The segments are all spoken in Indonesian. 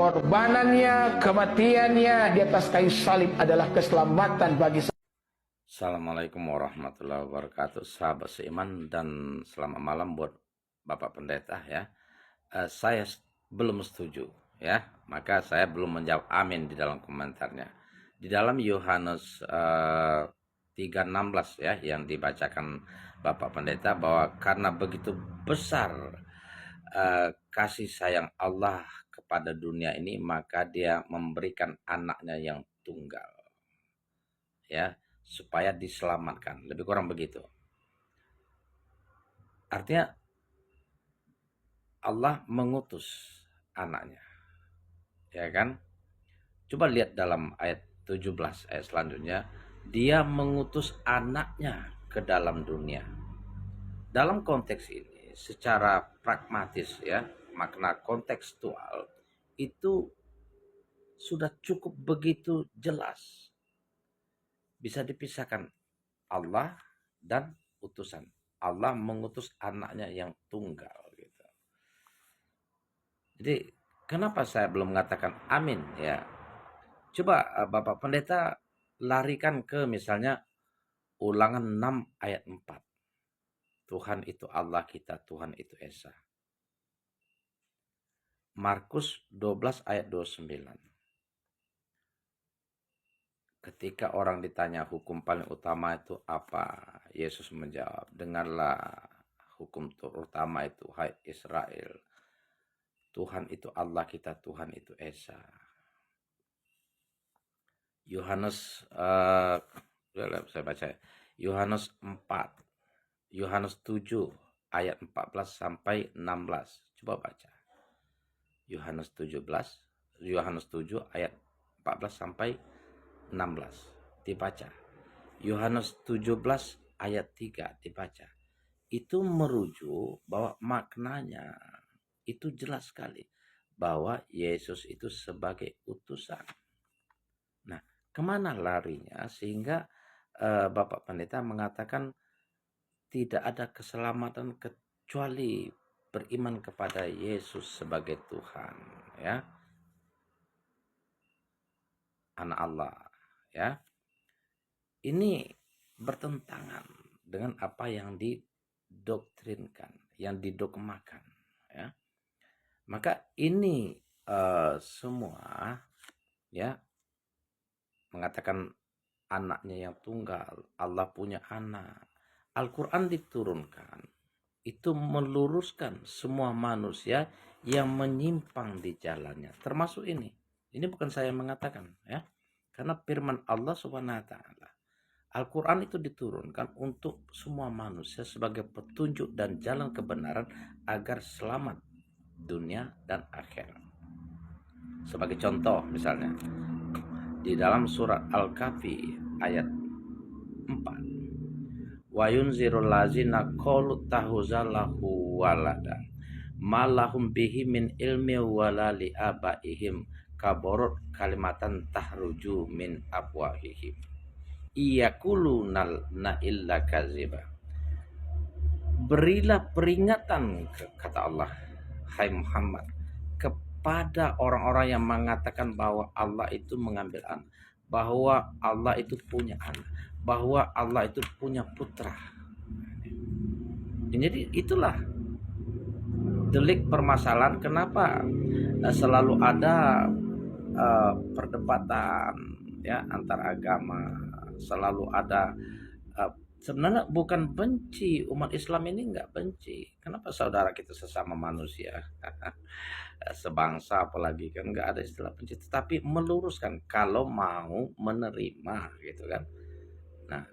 Pengorbanannya, kematiannya di atas kayu salib adalah keselamatan bagi saya. Assalamualaikum warahmatullahi wabarakatuh, sahabat seiman, dan selamat malam buat Bapak Pendeta ya. Saya belum setuju ya, maka saya belum menjawab amin di dalam komentarnya. Di dalam Yohanes 3:16 ya, yang dibacakan Bapak Pendeta, bahwa karena begitu besar kasih sayang Allah kepada dunia ini, maka dia memberikan anaknya yang tunggal ya, supaya diselamatkan. Lebih kurang begitu. Artinya Allah mengutus anaknya, ya kan? Coba lihat dalam ayat 17, ayat selanjutnya. Dia mengutus anaknya ke dalam dunia. Dalam konteks ini, secara pragmatis ya, makna kontekstual itu sudah cukup begitu jelas. Bisa dipisahkan Allah dan utusan. Allah mengutus anaknya yang tunggal gitu. Jadi kenapa saya belum mengatakan amin ya? Coba Bapak Pendeta larikan ke misalnya Ulangan 6 ayat 4. Tuhan itu Allah kita, Tuhan itu Esa. Markus 12 ayat 29. Ketika orang ditanya hukum paling utama itu apa? Yesus menjawab, dengarlah hukum terutama itu, hai Israel. Tuhan itu Allah kita, Tuhan itu Esa. Yohanes saya baca Yohanes 4, Yohanes 7 ayat 14 sampai 16. Coba baca. Yohanes 7 ayat 14 sampai 16 dibaca. Yohanes 17 ayat 3 dibaca. Itu merujuk bahwa maknanya itu jelas sekali bahwa Yesus itu sebagai utusan. Nah, kemana larinya sehingga Bapak Pendeta mengatakan tidak ada keselamatan kecuali beriman kepada Yesus sebagai Tuhan ya, anak Allah ya. Ini bertentangan dengan apa yang didoktrinkan, yang didogmakan ya. Maka ini semua ya mengatakan anaknya yang tunggal, Allah punya anak. Al-Quran diturunkan itu meluruskan semua manusia yang menyimpang di jalannya, termasuk ini. Ini bukan saya mengatakan ya, karena firman Allah Subhanahu wa taala. Al-Quran itu diturunkan untuk semua manusia sebagai petunjuk dan jalan kebenaran agar selamat dunia dan akhirat. Sebagai contoh misalnya di dalam surat Al-Kahfi ayat 4, wa yunzirul lazina qalu tahuzalahu walada malahum bihi min ilmi wala li abaihim kaborot kalimatan tahruju min afwahihim iyakulunal na illa kaziba. Berilah peringatan, kata Allah, hai Muhammad, kepada orang-orang yang mengatakan bahwa Allah itu mengambil anak, bahwa Allah itu punya anak, bahwa Allah itu punya putra. Jadi itulah delik permasalahan kenapa selalu ada perdebatan ya antar agama, selalu ada sebenarnya bukan benci, umat Islam ini nggak benci. Kenapa saudara kita sesama manusia sebangsa apalagi kan nggak ada istilah benci, tetapi meluruskan kalau mau menerima gitu kan. Nah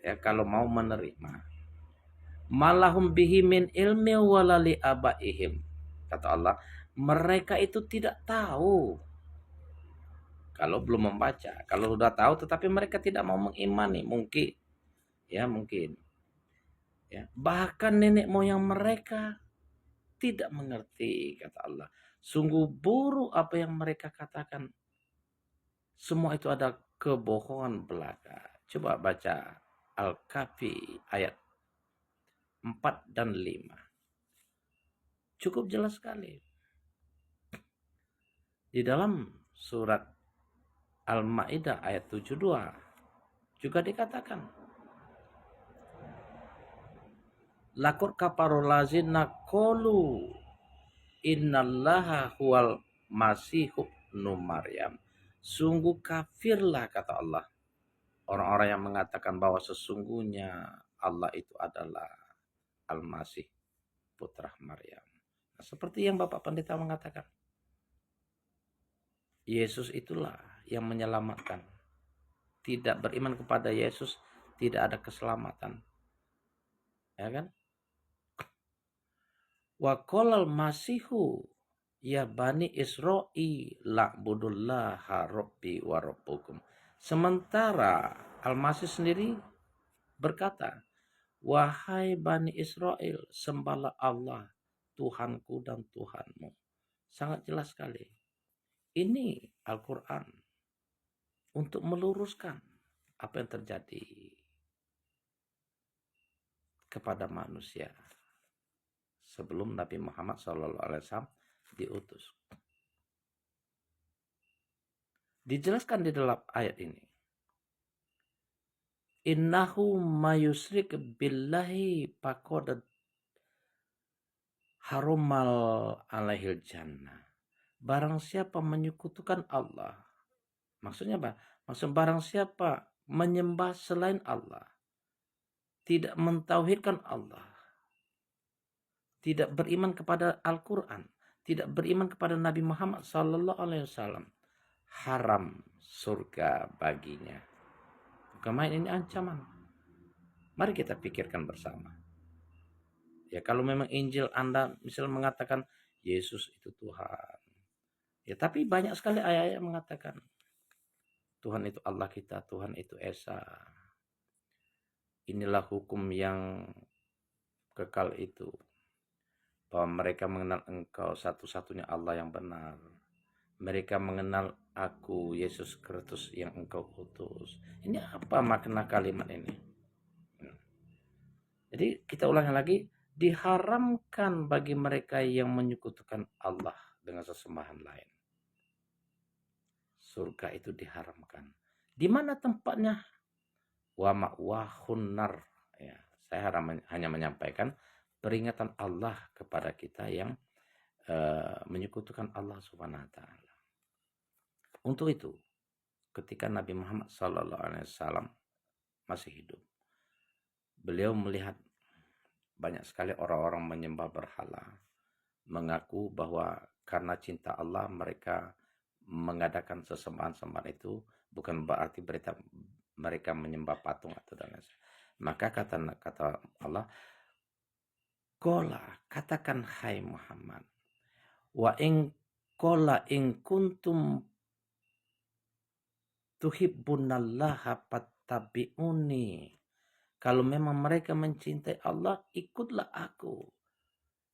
ya, kalau mau menerima, malahum bihi min ilmi walali abaihim, kata Allah, mereka itu tidak tahu kalau belum membaca. Kalau sudah tahu tetapi mereka tidak mau mengimani, mungkin ya, mungkin ya, bahkan nenek moyang mereka tidak mengerti, kata Allah. Sungguh buruk apa yang mereka katakan. Semua itu ada kebohongan belaka. Coba baca Al-Kahfi ayat 4 dan 5. Cukup jelas sekali. Di dalam surat Al-Maidah ayat 72 juga dikatakan, laqad kafarul ladzina qalu innallaha huwal masihub nu Maryam. Sungguh kafirlah, kata Allah, orang-orang yang mengatakan bahwa sesungguhnya Allah itu adalah Al-Masih, putra Maryam. Nah, seperti yang Bapak Pendeta mengatakan, Yesus itulah yang menyelamatkan. Tidak beriman kepada Yesus tidak ada keselamatan. Ya kan? Wa qolal masihu ya bani Israil la'budullaha rabbi wa rabbukum. Sementara Al-Masih sendiri berkata, wahai bani Israel, sembahlah Allah, Tuhanku dan Tuhanmu. Sangat jelas sekali. Ini Al-Quran untuk meluruskan apa yang terjadi kepada manusia sebelum Nabi Muhammad SAW diutus. Dijelaskan di dalam ayat ini, innahu mayusrik billahi faqad harumal alaihil jannah. Barang siapa menyekutukan Allah, maksudnya apa? Maksud barang siapa menyembah selain Allah, tidak mentauhidkan Allah, tidak beriman kepada Al-Quran, tidak beriman kepada Nabi Muhammad SAW, haram surga baginya. Bukan main, ini ancaman. Mari kita pikirkan bersama. Ya, kalau memang Injil Anda misal mengatakan Yesus itu Tuhan, ya, tapi banyak sekali ayat-ayat yang mengatakan Tuhan itu Allah kita, Tuhan itu Esa. Inilah hukum yang kekal itu, bahwa mereka mengenal Engkau satu-satunya Allah yang benar. Mereka mengenal Aku, Yesus Kristus yang Engkau utus. Ini apa makna kalimat ini? Jadi kita ulangi lagi, diharamkan bagi mereka yang menyekutukan Allah dengan sesembahan lain. Surga itu diharamkan. Di mana tempatnya? Wa ma'wahun nar. Ya, saya hanya menyampaikan peringatan Allah kepada kita yang menyekutukan Allah Subhanahu wa taala. Untuk itu, ketika Nabi Muhammad SAW masih hidup, beliau melihat banyak sekali orang-orang menyembah berhala, mengaku bahwa karena cinta Allah mereka mengadakan sesembahan-sembahan itu, bukan berarti mereka menyembah patung atau dan lain. Maka kata Allah, Kola, katakan hai Muhammad, wa in kola in kuntum tuhibbunallaha fattabi'uni. Kalau memang mereka mencintai Allah, ikutlah aku.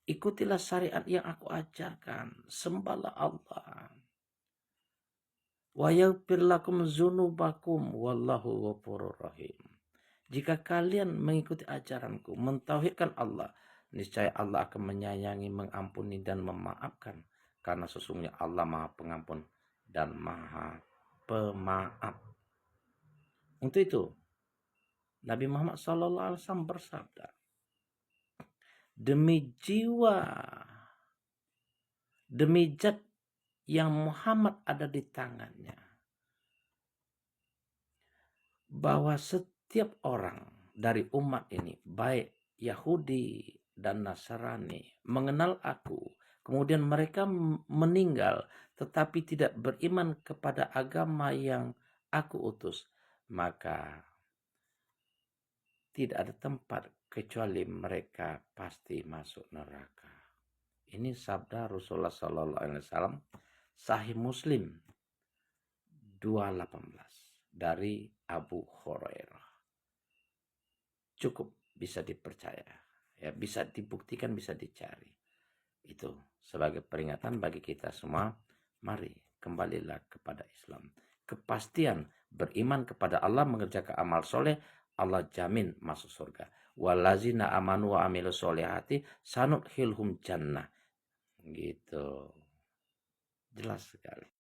Ikutilah syariat yang aku ajarkan. Sembahlah Allah. Wa yaghfir lakum dzunubakum wallahu ghafurur rahim. Jika kalian mengikuti ajaranku, mentauhidkan Allah, niscaya Allah akan menyayangi, mengampuni dan memaafkan, karena sesungguhnya Allah Maha Pengampun dan Maha Pemaaf. Untuk itu Nabi Muhammad SAW bersabda, demi jiwa, demi zat yang Muhammad ada di tangannya, bahwa setiap orang dari umat ini, baik Yahudi dan Nasrani, mengenal aku, kemudian mereka meninggal tetapi tidak beriman kepada agama yang aku utus, maka tidak ada tempat kecuali mereka pasti masuk neraka. Ini sabda Rasulullah SAW, Sahih Muslim 218 dari Abu Hurairah. Cukup bisa dipercaya, ya, bisa dibuktikan, bisa dicari. Itu sebagai peringatan bagi kita semua. Mari kembalilah kepada Islam. Kepastian beriman kepada Allah, mengerjakan amal soleh, Allah jamin masuk surga. Walazina amanu wa amilu solehati sanudkhilhum jannah. Gitu. Jelas sekali.